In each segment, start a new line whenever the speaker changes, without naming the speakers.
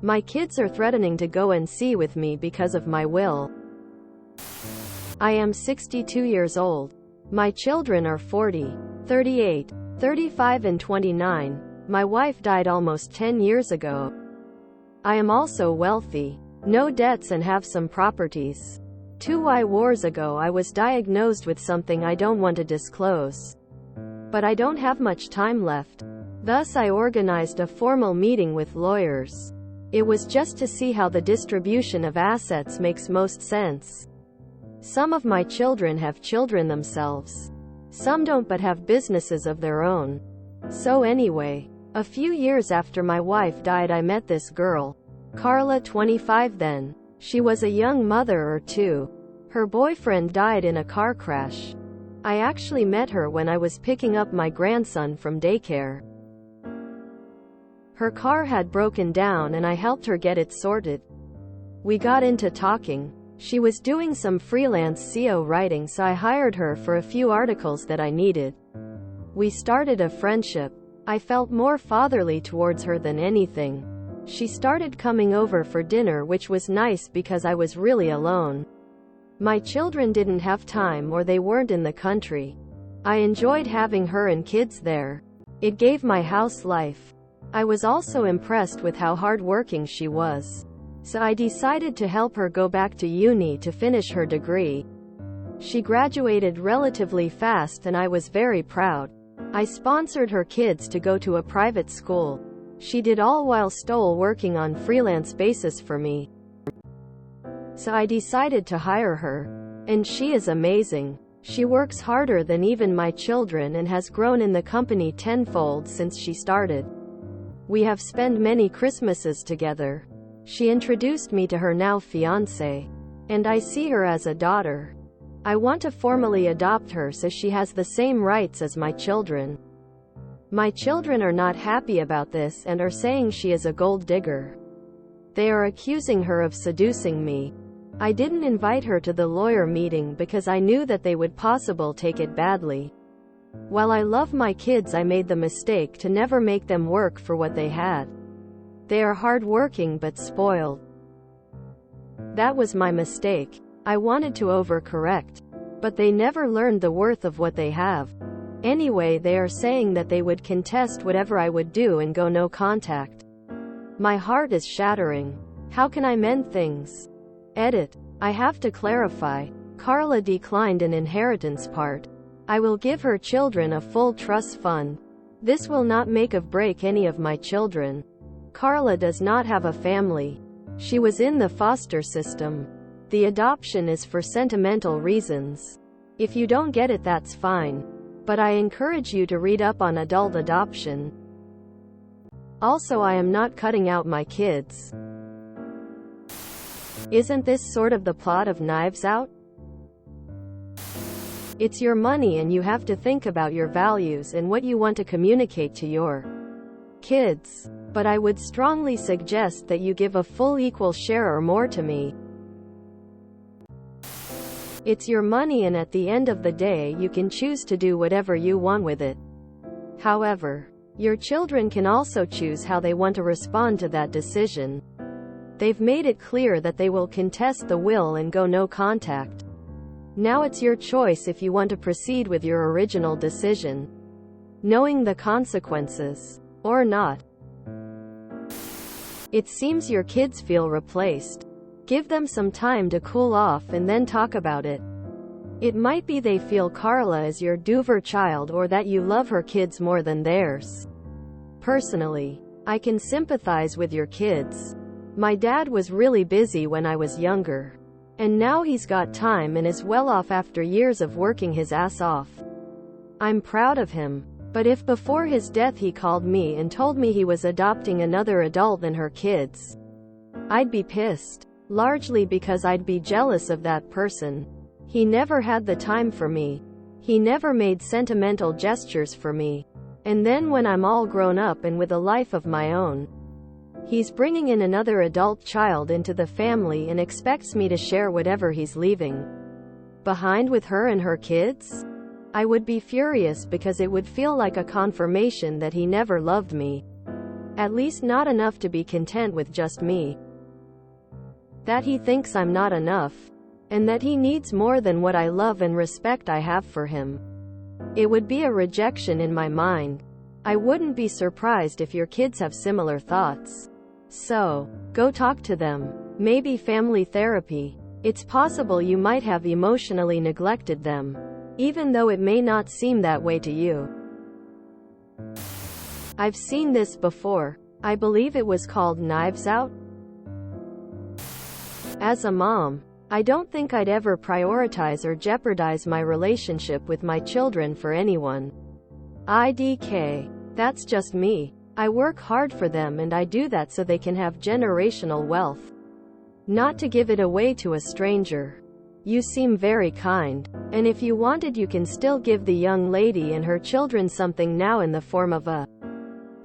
My kids are threatening to go and sea with me because of my will. I am 62 years old. My children are 40, 38, 35 and 29. My wife died almost 10 years ago. I am also wealthy, no debts and have some properties. 2 wars ago I was diagnosed with something I don't want to disclose. But I don't have much time left. Thus I organized a formal meeting with lawyers. It was just to see how the distribution of assets makes most sense. Some of my children have children themselves. Some don't but have businesses of their own. So anyway, a few years after my wife died I met this girl. Carla, 25 then. She was a young mother or two. Her boyfriend died in a car crash. I actually met her when I was picking up my grandson from daycare. Her car had broken down and I helped her get it sorted. We got into talking. She was doing some freelance SEO writing, so I hired her for a few articles that I needed. We started a friendship. I felt more fatherly towards her than anything. She started coming over for dinner, which was nice because I was really alone. My children didn't have time or they weren't in the country. I enjoyed having her and kids there. It gave my house life. I was also impressed with how hardworking she was. So I decided to help her go back to uni to finish her degree. She graduated relatively fast and I was very proud. I sponsored her kids to go to a private school. She did all while still working on freelance basis for me. So I decided to hire her. And she is amazing. She works harder than even my children and has grown in the company tenfold since she started. We have spent many Christmases together. She introduced me to her now fiancé. And I see her as a daughter. I want to formally adopt her so she has the same rights as my children. My children are not happy about this and are saying she is a gold digger. They are accusing her of seducing me. I didn't invite her to the lawyer meeting because I knew that they would possibly take it badly. While I love my kids, I made the mistake to never make them work for what they had. They are hardworking but spoiled. That was my mistake. I wanted to overcorrect. But they never learned the worth of what they have. Anyway, they are saying that they would contest whatever I would do and go no contact. My heart is shattering. How can I mend things? Edit. I have to clarify. Carla declined an inheritance part. I will give her children a full trust fund. This will not make or break any of my children. Carla does not have a family. She was in the foster system. The adoption is for sentimental reasons. If you don't get it, that's fine. But I encourage you to read up on adult adoption. Also, I am not cutting out my kids. Isn't this sort of the plot of Knives Out? It's your money and you have to think about your values and what you want to communicate to your kids. But I would strongly suggest that you give a full equal share or more to me. It's your money and at the end of the day you can choose to do whatever you want with it. However, your children can also choose how they want to respond to that decision. They've made it clear that they will contest the will and go no contact. Now it's your choice if you want to proceed with your original decision, knowing the consequences, or not. It seems your kids feel replaced. Give them some time to cool off and then talk about it. It might be they feel Carla is your dover child or that you love her kids more than theirs. Personally, I can sympathize with your kids. My dad was really busy when I was younger. And now he's got time and is well off after years of working his ass off. I'm proud of him. But if before his death he called me and told me he was adopting another adult than her kids, I'd be pissed. Largely because I'd be jealous of that person. He never had the time for me. He never made sentimental gestures for me. And then when I'm all grown up and with a life of my own, he's bringing in another adult child into the family and expects me to share whatever he's leaving behind with her and her kids? I would be furious because it would feel like a confirmation that he never loved me. At least not enough to be content with just me. That he thinks I'm not enough. And that he needs more than what I love and respect I have for him. It would be a rejection in my mind. I wouldn't be surprised if your kids have similar thoughts. So, go talk to them. Maybe family therapy. It's possible you might have emotionally neglected them, even though it may not seem that way to you. I've seen this before. I believe it was called Knives Out. As a mom, I don't think I'd ever prioritize or jeopardize my relationship with my children for anyone. IDK. That's just me. I work hard for them and I do that so they can have generational wealth. Not to give it away to a stranger. You seem very kind. And if you wanted you can still give the young lady and her children something now in the form of a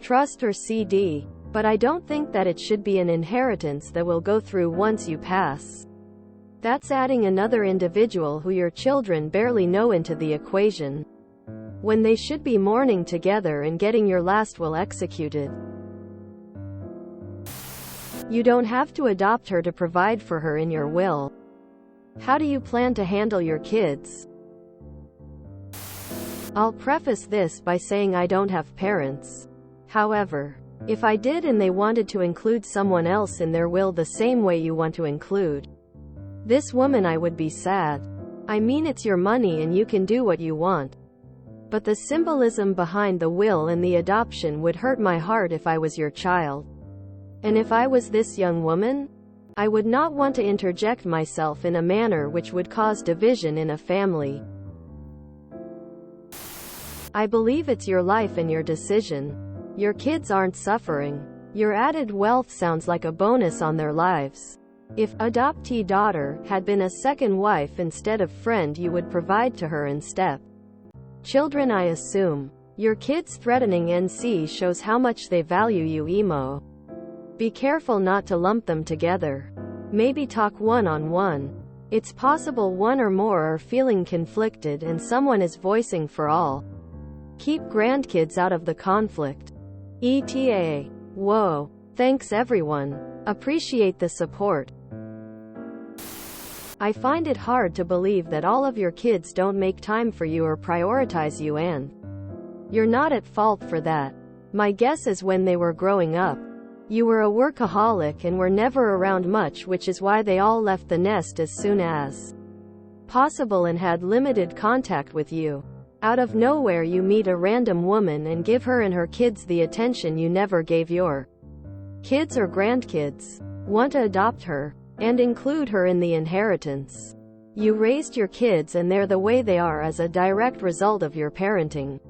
trust or CD. But I don't think that it should be an inheritance that will go through once you pass. That's adding another individual who your children barely know into the equation, when they should be mourning together and getting your last will executed. You don't have to adopt her to provide for her in your will. How do you plan to handle your kids? I'll preface this by saying I don't have parents. However, if I did and they wanted to include someone else in their will the same way you want to include this woman, I would be sad. I mean, it's your money and you can do what you want. But the symbolism behind the will and the adoption would hurt my heart if I was your child. And if I was this young woman, I would not want to interject myself in a manner which would cause division in a family. I believe it's your life and your decision. Your kids aren't suffering. Your added wealth sounds like a bonus on their lives. If adoptee daughter had been a second wife instead of friend, you would provide to her instead. Children, I assume. Your kids threatening NC shows how much they value you, emo. Be careful not to lump them together. Maybe talk one-on-one. It's possible one or more are feeling conflicted and someone is voicing for all. Keep grandkids out of the conflict. ETA. Whoa. Thanks everyone. Appreciate the support. I find it hard to believe that all of your kids don't make time for you or prioritize you, and you're not at fault for that. My guess is when they were growing up, you were a workaholic and were never around much, which is why they all left the nest as soon as possible and had limited contact with you. Out of nowhere you meet a random woman and give her and her kids the attention you never gave your kids or grandkids. Want to adopt her and include her in the inheritance. You raised your kids and they're the way they are as a direct result of your parenting.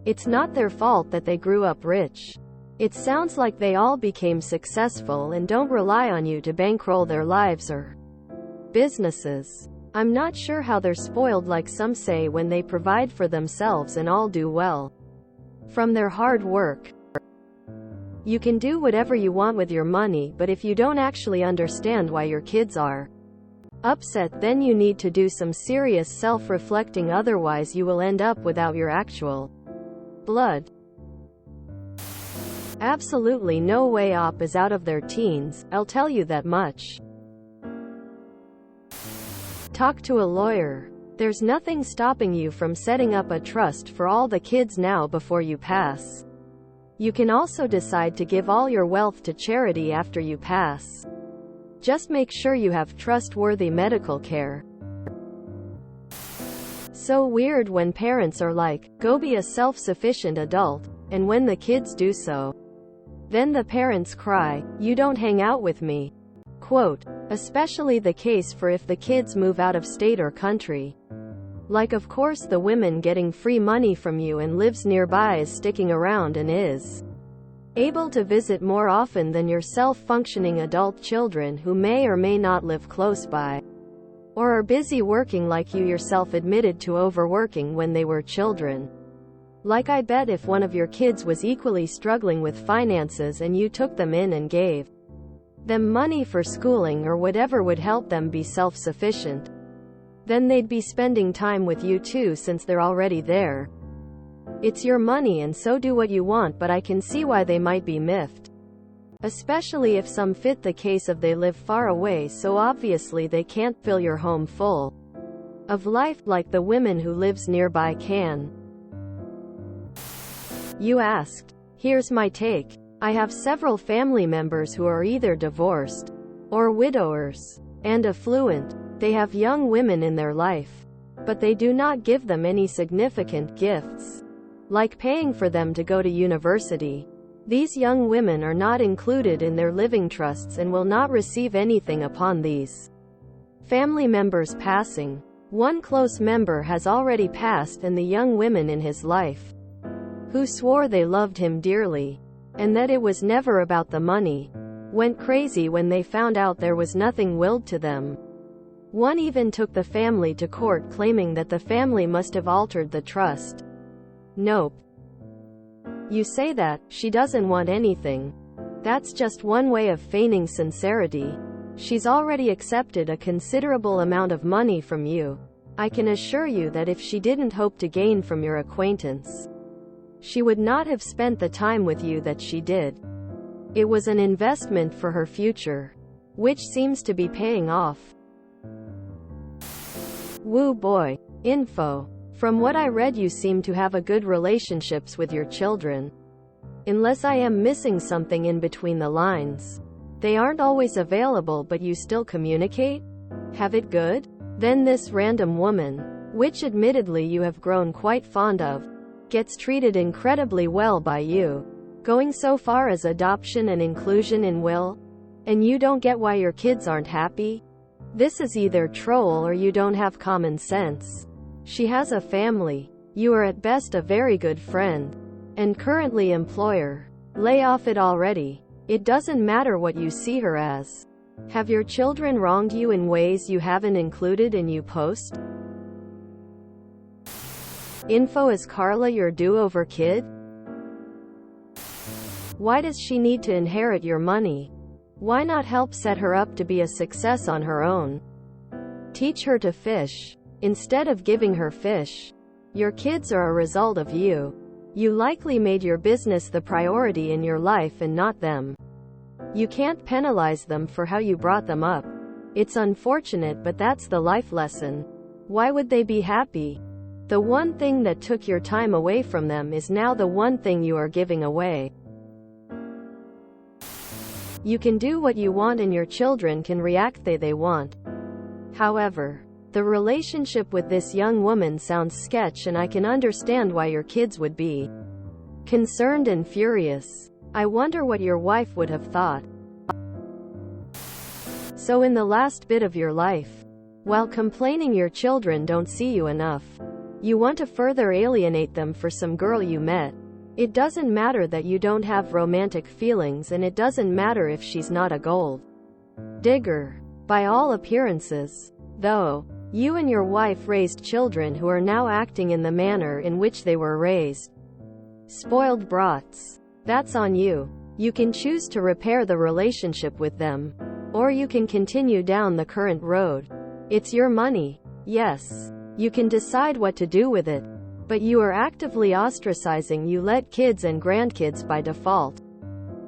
It's not their fault that they grew up rich. It sounds like they all became successful and don't rely on you to bankroll their lives or businesses. I'm not sure how they're spoiled like some say when they provide for themselves and all do well from their hard work. You can do whatever you want with your money, but if you don't actually understand why your kids are upset, then you need to do some serious self-reflecting, otherwise you will end up without your actual blood. Absolutely no way Op is out of their teens, I'll tell you that much. Talk to a lawyer. There's nothing stopping you from setting up a trust for all the kids now before you pass. You can also decide to give all your wealth to charity after you pass. Just make sure you have trustworthy medical care. So weird when parents are like, go be a self-sufficient adult, and when the kids do so, then the parents cry, you don't hang out with me. Quote, especially the case for if the kids move out of state or country. Like, of course the women getting free money from you and lives nearby is sticking around and is able to visit more often than your self-functioning adult children who may or may not live close by, or are busy working like you yourself admitted to overworking when they were children. Like, I bet if one of your kids was equally struggling with finances and you took them in and gave them money for schooling or whatever would help them be self-sufficient, then they'd be spending time with you too since they're already there. It's your money and so do what you want, but I can see why they might be miffed. Especially if some fit the case of they live far away, so obviously they can't fill your home full of life like the women who lives nearby can. You asked. Here's my take. I have several family members who are either divorced or widowers and affluent. They have young women in their life, but they do not give them any significant gifts, like paying for them to go to university. These young women are not included in their living trusts and will not receive anything upon these family members passing. One close member has already passed, and the young women in his life, who swore they loved him dearly, and that it was never about the money, went crazy when they found out there was nothing willed to them. One even took the family to court claiming that the family must have altered the trust. Nope. You say that she doesn't want anything. That's just one way of feigning sincerity. She's already accepted a considerable amount of money from you. I can assure you that if she didn't hope to gain from your acquaintance, she would not have spent the time with you that she did. It was an investment for her future, which seems to be paying off. Woo boy. Info. From what I read, you seem to have a good relationships with your children. Unless I am missing something in between the lines. They aren't always available, but you still communicate? Have it good? Then this random woman, which admittedly you have grown quite fond of, gets treated incredibly well by you, going so far as adoption and inclusion in will, and you don't get why your kids aren't happy? This is either troll or you don't have common sense. She has a family. You are at best a very good friend. And currently employer. Lay off it already. It doesn't matter what you see her as. Have your children wronged you in ways you haven't included in you post? Info. Is Carla your do-over kid? Why does she need to inherit your money? Why not help set her up to be a success on her own? Teach her to fish, instead of giving her fish. Your kids are a result of you. You likely made your business the priority in your life and not them. You can't penalize them for how you brought them up. It's unfortunate, but that's the life lesson. Why would they be happy? The one thing that took your time away from them is now the one thing you are giving away. You can do what you want and your children can react the way they want. However, the relationship with this young woman sounds sketch, and I can understand why your kids would be concerned and furious. I wonder what your wife would have thought. So in the last bit of your life, while complaining your children don't see you enough, you want to further alienate them for some girl you met. It doesn't matter that you don't have romantic feelings, and it doesn't matter if she's not a gold digger. By all appearances, though, you and your wife raised children who are now acting in the manner in which they were raised. Spoiled brats. That's on you. You can choose to repair the relationship with them, or you can continue down the current road. It's your money. Yes, you can decide what to do with it, but you are actively ostracizing you let kids and grandkids by default.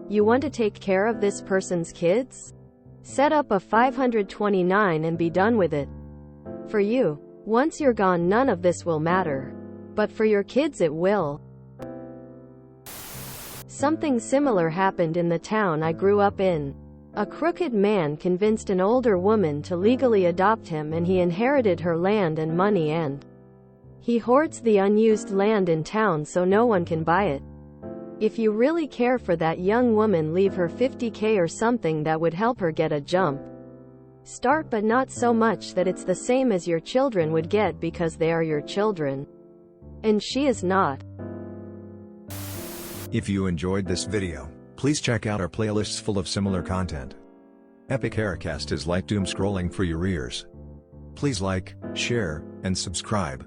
You want to take care of this person's kids? Set up a 529 and be done with it. For you, once you're gone, none of this will matter. But for your kids it will. Something similar happened in the town I grew up in. A crooked man convinced an older woman to legally adopt him, and he inherited her land and money, and he hoards the unused land in town so no one can buy it. If you really care for that young woman, leave her $50,000 or something that would help her get a jump start, but not so much that it's the same as your children would get because they are your children. And she is not.
If you enjoyed this video, please check out our playlists full of similar content. Epic Haircast is like doom scrolling for your ears. Please like, share, and subscribe.